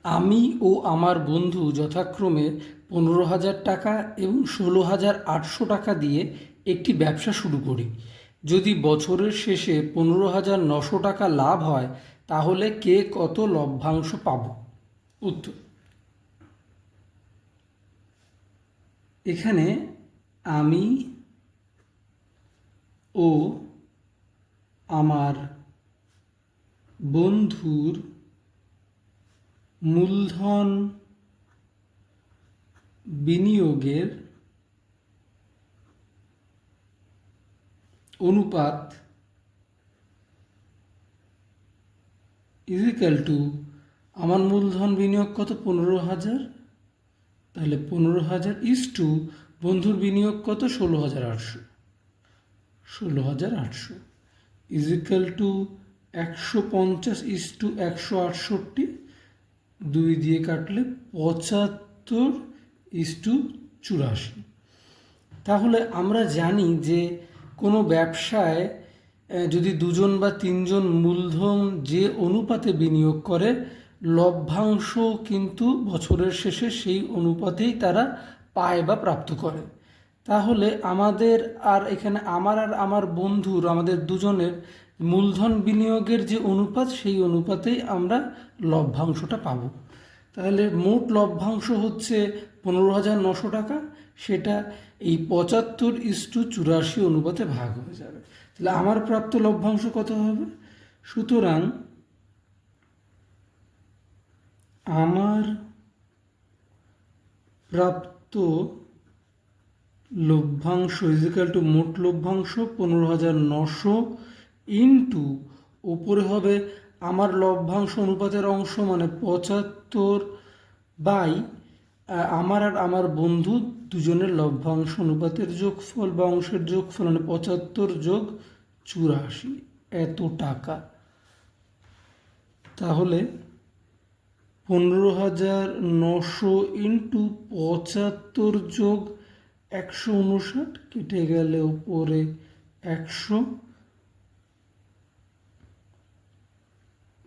আমি ও আমার বন্ধু যথাক্রমে 15,000 টাকা এবং 16,800 টাকা দিয়ে একটি ব্যবসা শুরু করি। যদি বছরের শেষে 15,900 টাকা লাভ হয় তাহলে কে কত লভ্যাংশ পাব? উত্তর: এখানে আমি ও আমার বন্ধুর মূলধন বিনিয়োগের অনুপাত ইজিক্যাল টু, আমার মূলধন বিনিয়োগ কত? 15,000, তাহলে 15,000 ইজ টু বন্ধুর বিনিয়োগ কত? 16,800। 16,800 ইজিক্যাল টু 150 ইজ টু 168, 2 দিয়ে কাটলে 75 ইজ টু 84। তাহলে আমরা জানি যে কোনো ব্যবসায় যদি দুজন বা তিনজন মূলধন যে অনুপাতে বিনিয়োগ করে, লভ্যাংশ কিন্তু বছরের শেষে সেই অনুপাতেই তারা পায় বা প্রাপ্ত করে। তাহলে আমাদের আর এখানে আমার আর আমার বন্ধুর, আমাদের দুজনের মূলধন বিনিয়োগের যে অনুপাত, সেই অনুপাতেই আমরা লভ্যাংশটা পাব। তাহলে মোট লভ্যাংশ হচ্ছে 15,900 টাকা, সেটা এই 75:84 অনুপাতে ভাগ হয়ে যাবে। তাহলে আমার প্রাপ্ত লভ্যাংশ কত হবে? সুতরাং আমার প্রাপ্ত লভ্যাংশ ইজিক্যাল টু মোট লভ্যাংশ 15,900 ইন্টু ওপরে হবে আমার লভ্যাংশ অনুপাতের অংশ মানে 75 বাই আমার আর আমার বন্ধু দুজনের লভ্যাংশ অনুপাতের যোগফল বা অংশের যোগফল, মানে 75 যোগ 84, এত টাকা। তাহলে 15,900 ইন্টু 75 যোগ 159 কেটে গেলে উপরে 100,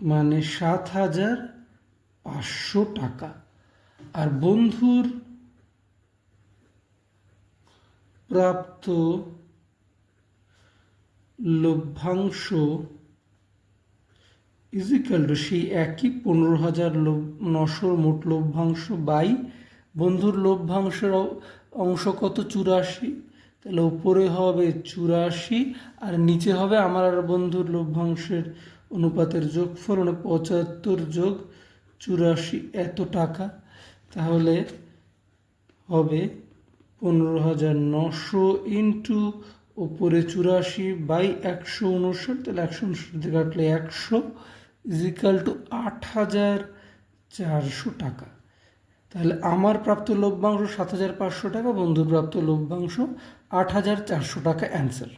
মানে 7,500 টাকা। আর বন্ধুর প্রাপ্ত লভ্যাংশ ইজিক্যাল টু সেই একই 15,900 মোট লভ্যাংশ বাই বন্ধুর লভ্যাংশের অংশ কত? 84, তাহলে উপরে হবে 84 আর নিচে হবে আমার আর বন্ধুর লভ্যাংশের অনুপাতের যোগফল, মানে 75 যোগ 84, এত টাকা। তাহলে হবে 15,900 ইন্টু ওপরে 84 বাই 159, তাহলে 159 দিয়ে কাটলে 100 ইজিক্যাল টু 8,400 টাকা। তাহলে আমার প্রাপ্ত লভ্যাংশ 7,500 টাকা, বন্ধুর প্রাপ্ত লভ্যাংশ 8,400 টাকা। অ্যান্সার।